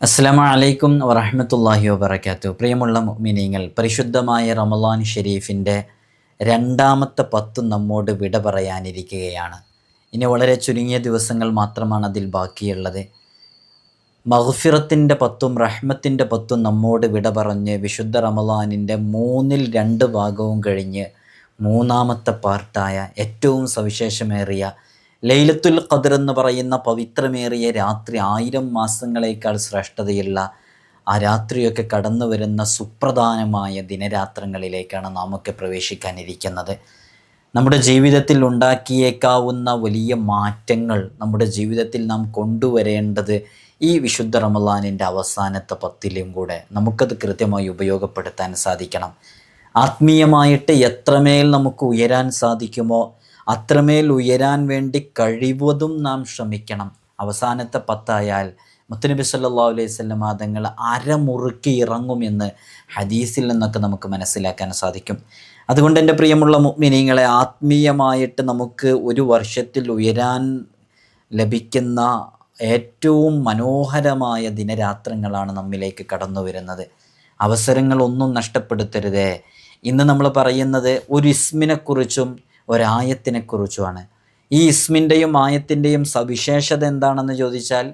അസ്സലാമു അലൈക്കും വറഹ്മത്തുള്ളാഹി വബറകാതുഹു. പ്രിയമുള്ള മുഅ്മിനീങ്ങൾ, പരിശുദ്ധമായ റമളാൻ ഷരീഫിൻ്റെ രണ്ടാമത്തെ 10 നമ്മോട് വിട പറയാനിരിക്കുകയാണ്. ഇനി വളരെ ചുരുങ്ങിയ ദിവസങ്ങൾ മാത്രമാണ് അതിൽ ബാക്കിയുള്ളത്. മഗ്ഫിറത്തിൻ്റെ 10ഉം റഹ്മത്തിൻ്റെ 10ഉം നമ്മോട് വിട പറഞ്ഞ് വിശുദ്ധ റമളാനിൻ്റെ 2/3 ഭാഗവും കഴിഞ്ഞ് മൂന്നാമത്തെ പാർട്ടായ ഏറ്റവും സവിശേഷമേറിയ ലൈലത്തുൽ ഖദ്ർ എന്ന് പറയുന്ന പവിത്രമേറിയ രാത്രി 1000 മാസങ്ങളേക്കാൾ ശ്രേഷ്ഠതയുള്ള ആ രാത്രിയൊക്കെ കടന്നു വരുന്ന സുപ്രധാനമായ ദിനരാത്രങ്ങളിലേക്കാണ് നാമൊക്കെ പ്രവേശിക്കാനിരിക്കുന്നത്. നമ്മുടെ ജീവിതത്തിൽ ഉണ്ടാക്കിയേക്കാവുന്ന വലിയ മാറ്റങ്ങൾ നമ്മുടെ ജീവിതത്തിൽ നാം കൊണ്ടുവരേണ്ടത് ഈ വിശുദ്ധ റമളാനിൻ്റെ അവസാനത്തെ 10ലും കൂടെ നമുക്കത് കൃത്യമായി ഉപയോഗപ്പെടുത്താൻ സാധിക്കണം. ആത്മീയമായിട്ട് എത്രമേൽ നമുക്ക് ഉയരാൻ സാധിക്കുമോ അത്രമേൽ ഉയരാൻ വേണ്ടി കഴിവതും നാം ശ്രമിക്കണം. അവസാനത്തെ 10 മുത്തുനബി സല്ലല്ലാഹു അലൈഹി വസല്ലം തങ്ങൾ അരമുറുക്കി ഇറങ്ങുമെന്ന് ഹദീസിൽ നിന്നൊക്കെ നമുക്ക് മനസ്സിലാക്കാൻ സാധിക്കും. അതുകൊണ്ട് എൻ്റെ പ്രിയമുള്ള മുഅ്മിനീങ്ങളെ, ആത്മീയമായിട്ട് നമുക്ക് ഒരു വർഷത്തിൽ ഉയരാൻ ലഭിക്കുന്ന ഏറ്റവും മനോഹരമായ ദിനരാത്രങ്ങളാണ് നമ്മിലേക്ക് കടന്നു വരുന്നത്. അവസരങ്ങളൊന്നും നഷ്ടപ്പെടുത്തരുതേ. ഇന്ന് നമ്മൾ പറയുന്നത് ഒരു ഇസ്മിനെക്കുറിച്ചും ഒരായത്തിനെക്കുറിച്ചുമാണ്. ഈ ഇസ്മിൻ്റെയും ആയത്തിൻ്റെയും സവിശേഷത എന്താണെന്ന് ചോദിച്ചാൽ,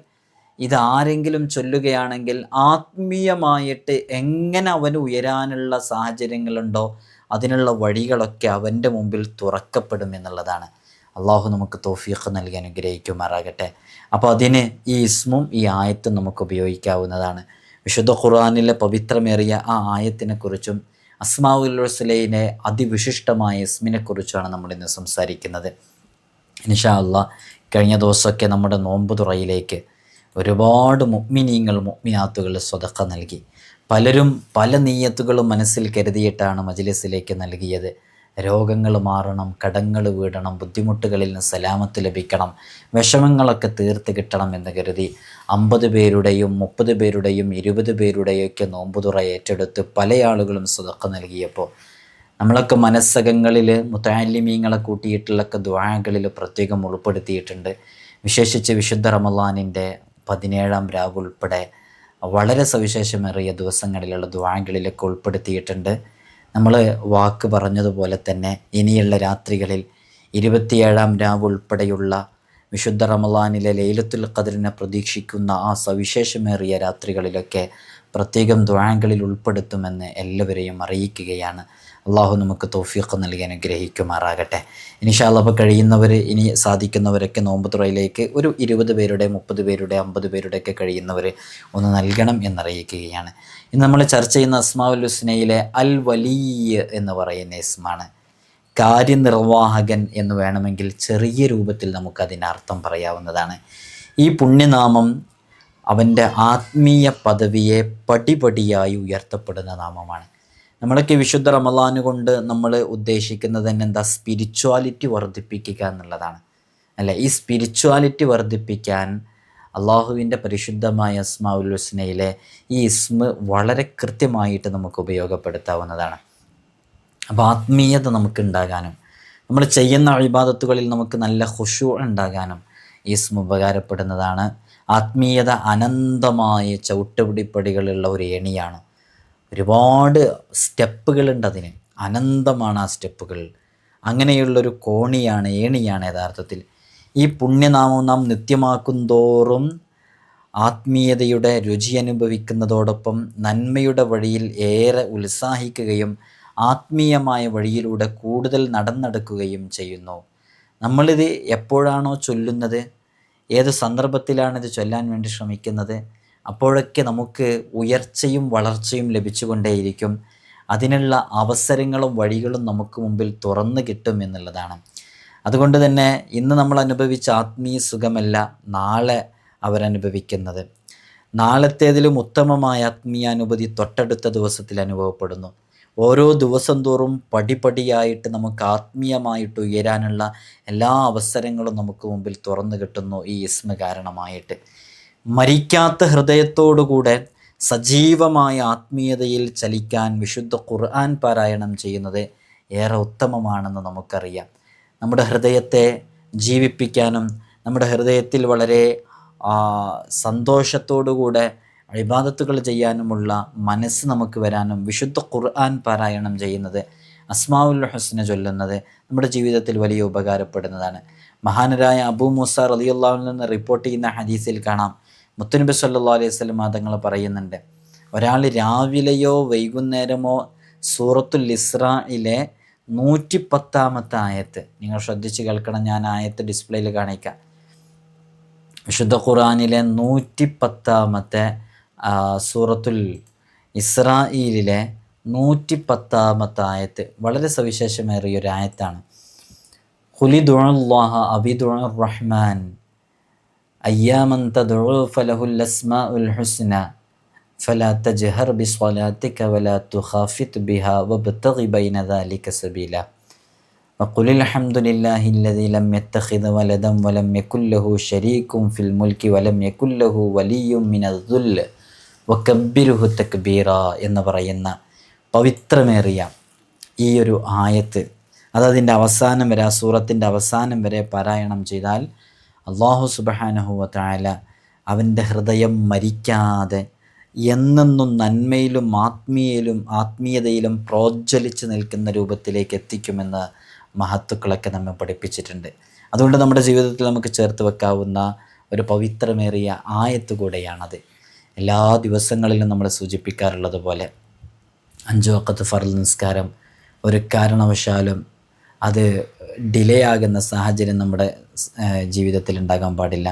ഇതാരെങ്കിലും ചൊല്ലുകയാണെങ്കിൽ ആത്മീയമായിട്ട് എങ്ങനെ അവന് ഉയരാനുള്ള സാഹചര്യങ്ങളുണ്ടോ അതിനുള്ള വഴികളൊക്കെ അവൻ്റെ മുമ്പിൽ തുറക്കപ്പെടും എന്നുള്ളതാണ്. അള്ളാഹു നമുക്ക് തൗഫീഖ് നൽകി അനുഗ്രഹിക്കുമാറാകട്ടെ. അപ്പോൾ അതിന് ഈ ഇസ്മും ഈ ആയത്തും നമുക്ക് ഉപയോഗിക്കാവുന്നതാണ്. വിശുദ്ധ ഖുർആനിലെ പവിത്രമേറിയ ആ ആയത്തിനെക്കുറിച്ചും അസ്മാഉൽ ഹുസ്നയിലെ അതിവിശിഷ്ടമായ ഇസ്മിനെക്കുറിച്ചാണ് നമ്മളിന്ന് സംസാരിക്കുന്നത്. ഇൻഷാ അല്ലാഹ്, കഴിഞ്ഞ ദിവസമൊക്കെ നമ്മുടെ നോമ്പ് തുറയിലേക്ക് ഒരുപാട് മുഅ്മിനീങ്ങൾ മുഅ്മിനാത്തുകൾ സ്വതക്ക നൽകി. പലരും പല നീയത്തുകളും മനസ്സിൽ കരുതിയിട്ടാണ് മജ്ലിസിലേക്ക് നൽകിയത്. രോഗങ്ങൾ മാറണം, കടങ്ങൾ വീടണം, ബുദ്ധിമുട്ടുകളിൽ നിന്ന് സലാമത്ത് ലഭിക്കണം, വിഷമങ്ങളൊക്കെ തീർത്ത് കിട്ടണം എന്ന് കരുതി 50 പേരുടെയും 30 പേരുടെയും 20 പേരുടെയൊക്കെ നോമ്പുതുറ ഏറ്റെടുത്ത് പല ആളുകളും സ്വതക്ക നൽകിയപ്പോൾ നമ്മളൊക്കെ മനസ്സകങ്ങളിൽ മുതഅല്ലിമീങ്ങളെ കൂട്ടിയിട്ടുള്ളൊക്കെ ദുആകളിൽ പ്രത്യേകം ഉൾപ്പെടുത്തിയിട്ടുണ്ട്. വിശേഷിച്ച് വിശുദ്ധ റമളാനിൻ്റെ 17ാം രാവ് ഉൾപ്പെടെ വളരെ സവിശേഷമേറിയ ദിവസങ്ങളിലുള്ള ദുആകളിലൊക്കെ ഉൾപ്പെടുത്തിയിട്ടുണ്ട്. നമ്മൾ വാക്ക് പറഞ്ഞതുപോലെ തന്നെ ഇനിയുള്ള രാത്രികളിൽ 27ാം രാവ് ഉൾപ്പെടെയുള്ള വിശുദ്ധ റമളാനിലെ ലൈലത്തുൽ ഖദ്റിനെ പ്രതീക്ഷിക്കുന്ന ആ സവിശേഷമേറിയ രാത്രികളിലൊക്കെ പ്രത്യേകം ദുആകളിൽ ഉൾപ്പെടുത്തുമെന്ന് എല്ലാവരെയും അറിയിക്കുകയാണ്. അള്ളാഹു നമുക്ക് തൗഫീഖ് നൽകി അനുഗ്രഹിക്കുമാറാകട്ടെ. ഇൻഷാ അല്ലാഹ്, അപ്പോൾ കഴിയുന്നവർ, ഇനി സാധിക്കുന്നവരൊക്കെ നോമ്പ് തുറയിലേക്ക് ഒരു 20 പേരുടെ 30 പേരുടെ 50 പേരുടെയൊക്കെ കഴിയുന്നവർ ഒന്ന് നൽകണം എന്നറിയിക്കുകയാണ്. ഇന്ന് നമ്മൾ ചർച്ച ചെയ്യുന്ന അസ്മാഉൽ ഹുസ്നയിലെ അൽ വലിയ് എന്ന് പറയുന്ന ഇസ്മാണ്. കാര്യനിർവാഹകൻ എന്ന് വേണമെങ്കിൽ ചെറിയ രൂപത്തിൽ നമുക്കതിനർത്ഥം പറയാവുന്നതാണ്. ഈ പുണ്യനാമം അവൻ്റെ ആത്മീയ പദവിയെ പടിപടിയായി ഉയർത്തപ്പെടുന്ന നാമമാണ്. നമ്മളൊക്കെ വിശുദ്ധ റമളാൻ കൊണ്ട് നമ്മൾ ഉദ്ദേശിക്കുന്നത് തന്നെ എന്താ? സ്പിരിച്വാലിറ്റി വർദ്ധിപ്പിക്കുക എന്നുള്ളതാണ്, അല്ലേ? ഈ സ്പിരിച്വാലിറ്റി വർദ്ധിപ്പിക്കാൻ അള്ളാഹുവിൻ്റെ പരിശുദ്ധമായ അസ്മാഉൽ ഹുസ്നയിലെ ഈ ഇസ്മ് വളരെ കൃത്യമായിട്ട് നമുക്ക് ഉപയോഗപ്പെടുത്താവുന്നതാണ്. അപ്പോൾ ആത്മീയത നമുക്ക് ഉണ്ടാകാനും നമ്മൾ ചെയ്യുന്ന ഇബാദത്തുകളിൽ നമുക്ക് നല്ല ഖുശൂ ഉണ്ടാകാനും ഈ ഇസ്മ ഉപകാരപ്പെടുന്നതാണ്. ആത്മീയത അനന്തമായ ചവിട്ടുപിടിപ്പടികളുള്ള ഒരു ഏണിയാണ്. ഒരുപാട് സ്റ്റെപ്പുകളുണ്ട് അതിന്, അനന്തമാണ് ആ സ്റ്റെപ്പുകൾ. അങ്ങനെയുള്ളൊരു കോണിയാണ്, ഏണിയാണ് യഥാർത്ഥത്തിൽ. ഈ പുണ്യനാമം നാം നിത്യമാക്കും തോറും ആത്മീയതയുടെ രുചി അനുഭവിക്കുന്നതോടൊപ്പം നന്മയുടെ വഴിയിൽ ഏറെ ഉത്സാഹിക്കുകയും ആത്മീയമായ വഴിയിലൂടെ കൂടുതൽ നടന്നെടുക്കുകയും ചെയ്യുന്നു. നമ്മളിത് എപ്പോഴാണോ ചൊല്ലുന്നത്, ഏത് സന്ദർഭത്തിലാണിത് ചൊല്ലാൻ വേണ്ടി ശ്രമിക്കുന്നത്, അപ്പോഴൊക്കെ നമുക്ക് ഉയർച്ചയും വളർച്ചയും ലഭിച്ചുകൊണ്ടേയിരിക്കും. അതിനുള്ള അവസരങ്ങളും വഴികളും നമുക്ക് മുമ്പിൽ തുറന്നു കിട്ടും എന്നുള്ളതാണ്. അതുകൊണ്ട് തന്നെ ഇന്ന് നമ്മൾ അനുഭവിച്ച ആത്മീയ സുഖമല്ല നാളെ അവരനുഭവിക്കുന്നത്. നാളത്തേതിലും ഉത്തമമായ ആത്മീയാനുഭൂതി തൊട്ടടുത്ത ദിവസത്തിൽ അനുഭവപ്പെടുന്നു. ഓരോ ദിവസം തോറും പടിപടിയായിട്ട് നമുക്ക് ആത്മീയമായിട്ട് ഉയരാനുള്ള എല്ലാ അവസരങ്ങളും നമുക്ക് മുമ്പിൽ തുറന്നു കിട്ടുന്നു ഈ ഇസ്മ കാരണമായിട്ട്. മരിക്കാത്ത ഹൃദയത്തോടുകൂടെ സജീവമായ ആത്മീയതയിൽ ചലിക്കാൻ വിശുദ്ധ ഖുർആൻ പാരായണം ചെയ്യുന്നത് ഏറെ ഉത്തമമാണെന്ന് നമുക്കറിയാം. നമ്മുടെ ഹൃദയത്തെ ജീവിപ്പിക്കാനും നമ്മുടെ ഹൃദയത്തിൽ വളരെ സന്തോഷത്തോടുകൂടെ ഇബാദത്തുകൾ ചെയ്യാനുമുള്ള മനസ്സ് നമുക്ക് വരാനും വിശുദ്ധ ഖുർആൻ പാരായണം ചെയ്യുന്നത്, അസ്മാഉൽ ഹുസ്ന ചൊല്ലുന്നത് നമ്മുടെ ജീവിതത്തിൽ വലിയ ഉപകാരപ്പെടുന്നതാണ്. മഹാനരായ അബൂ മൂസ റളിയല്ലാഹു അൻഹു നിന്ന് റിപ്പോർട്ട് ചെയ്യുന്ന ഹദീസിൽ കാണാം, മുത്തുനബി സല്ലല്ലാഹു അലൈഹി വസല്ലം തങ്ങൾ പറയുന്നുണ്ട്, ഒരാൾ രാവിലെയോ വൈകുന്നേരമോ സൂറത്തുൽ ഇസ്രായിലെ 110 ആയത്ത്, നിങ്ങൾ ശ്രദ്ധിച്ച് കേൾക്കണം, ഞാൻ ആയത്ത് ഡിസ്പ്ലേയിൽ കാണിക്കാം. വിശുദ്ധ ഖുർആനിലെ 110 സൂറത്തുൽ ഇസ്രായിലെ 110 ആയത്ത് വളരെ സവിശേഷമേറിയൊരു ആയത്താണ്. ഖുലി ദുഅല്ലാഹ അബി ദുഅർ റഹ്മാൻ അയ്യാമൻ തദ്ഉ ഫലഹുൽ അസ്മാഉൽ ഹുസ്ന ഫലാ തജ്ഹർ ബിസ്വലാത്തിക വലാ തുഖാഫിത് ബിഹാ വബ്തഗി ബൈന ദാലിക സബീല വഖുൽ അൽഹംദുലില്ലാഹി അല്ലദീ ലം യത്തഖിദ് വലദൻ വലം യകുൽ ലഹു ശരീകുൻ ഫിൽ മുൽക്കി വലം യകുൽ ലഹു വലിയ്യുൻ മിനദ് ദുൽ വകബ്ബിർഹു തക്ബീറ എന്ന് പറയുന്ന പവിത്രമേറിയ ഈ ഒരു ആയത്ത്, അതതിൻ്റെ അവസാനം വരെ, ആ സൂറത്തിൻ്റെ അവസാനം വരെ പാരായണം ചെയ്താൽ അല്ലാഹു സുബ്ഹാനഹു വ തആല അവൻ്റെ ഹൃദയം മരിക്കാതെ എന്നെന്നും നന്മയിലും ആത്മീയതയിലും പ്രോജ്വലിച്ച് നിൽക്കുന്ന രൂപത്തിലേക്ക് എത്തിക്കുമെന്ന് മഹത്തുക്കളൊക്കെ നമ്മെ പഠിപ്പിച്ചിട്ടുണ്ട്. അതുകൊണ്ട് നമ്മുടെ ജീവിതത്തിൽ നമുക്ക് ചേർത്ത് വെക്കാവുന്ന ഒരു പവിത്രമേറിയ ആയത്ത് കൂടെയാണത്. എല്ലാ ദിവസങ്ങളിലും നമ്മൾ സൂചിപ്പിക്കാറുള്ളത് പോലെ 5 വഖത്ത് ഫർള് നിസ്കാരം ഒരു കാരണവശാലും അത് ഡിലേ ആകുന്ന സാഹചര്യം നമ്മുടെ ജീവിതത്തിൽ ഉണ്ടാകാൻ പാടില്ല.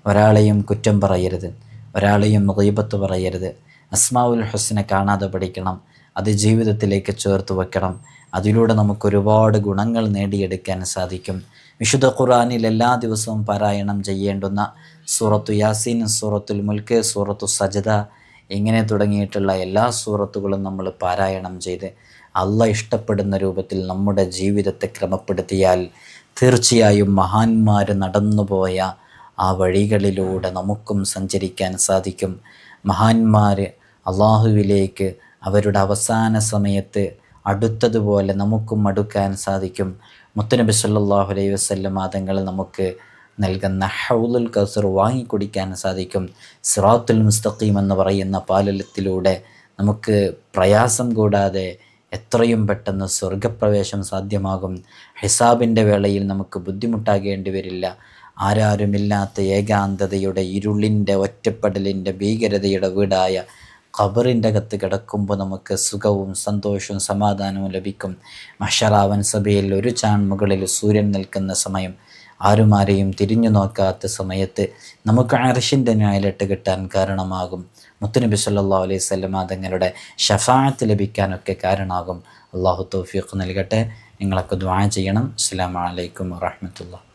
ഒരാളെയും കുറ്റം പറയരുത്, ഒരാളെയും ഗീബത്ത് പറയരുത്. അസ്മാഉൽ ഹുസ്ന കാണാതെ പഠിക്കണം, അത് ജീവിതത്തിലേക്ക് ചേർത്ത് വെക്കണം. അതിലൂടെ നമുക്കൊരുപാട് ഗുണങ്ങൾ നേടിയെടുക്കാൻ സാധിക്കും. വിശുദ്ധ ഖുർആനിൽ എല്ലാ ദിവസവും പാരായണം ചെയ്യേണ്ടുന്ന സൂറത്തു യാസീൻ, സൂറത്തുൽ മുൽക്ക്, സൂറത്തു സജദ ഇങ്ങനെ തുടങ്ങിയിട്ടുള്ള എല്ലാ സൂറത്തുകളും നമ്മൾ പാരായണം ചെയ്ത് അള്ളാഹ് ഇഷ്ടപ്പെടുന്ന രൂപത്തിൽ നമ്മുടെ ജീവിതത്തെ ക്രമപ്പെടുത്തിയാൽ തീർച്ചയായും മഹാന്മാർ നടന്നുപോയ ആ വഴികളിലൂടെ നമുക്കും സഞ്ചരിക്കാൻ സാധിക്കും. മഹാന്മാർ അള്ളാഹുവിലേക്ക് അവരുടെ അവസാന സമയത്ത് അടുത്തതുപോലെ നമുക്കും അടുക്കാൻ സാധിക്കും. മുത്തുനബി സല്ലല്ലാഹു അലൈഹി വസല്ലം തങ്ങൾ നമുക്ക് നൽകുന്ന ഹൗലുൽ കൗസർ വാങ്ങിക്കുടിക്കാൻ സാധിക്കും. സിറാത്തുൽ മുസ്തഖീം എന്ന് പറയുന്ന പാലത്തിലൂടെ നമുക്ക് പ്രയാസം കൂടാതെ എത്രയും പെട്ടെന്ന് സ്വർഗപ്രവേശം സാധ്യമാകും. ഹിസാബിൻ്റെ വേളയിൽ നമുക്ക് ബുദ്ധിമുട്ടാകേണ്ടി വരില്ല. ആരാരുമില്ലാത്ത ഏകാന്തതയുടെ ഇരുളിൻ്റെ ഒറ്റപ്പെടലിൻ്റെ ഭീകരതയുടെ വീടായ ഖബറിൻ്റെ അകത്ത് കിടക്കുമ്പോൾ നമുക്ക് സുഖവും സന്തോഷവും സമാധാനവും ലഭിക്കും. മഹ്ശറാവൻ സഭയിൽ ഒരു ചാൺമുകളിൽ സൂര്യൻ നിൽക്കുന്ന സമയം, ആരുമാരെയും തിരിഞ്ഞു നോക്കാത്ത സമയത്ത് നമുക്ക് അർശിൻ്റെ നിഴലിട്ട് കിട്ടാൻ കാരണമാകും. മുത്തുനബി സല്ലല്ലാഹു അലൈഹി വസല്ലം തങ്ങളുടെ ശഫാഅത്ത് ലഭിക്കാനൊക്കെ കാരണമാകും. അല്ലാഹു തൗഫീഖ് നൽകട്ടെ. നിങ്ങളൊക്കെ ദുആ ചെയ്യണം. അസ്സലാമു അലൈക്കും വറഹ്മത്തുള്ളാഹി.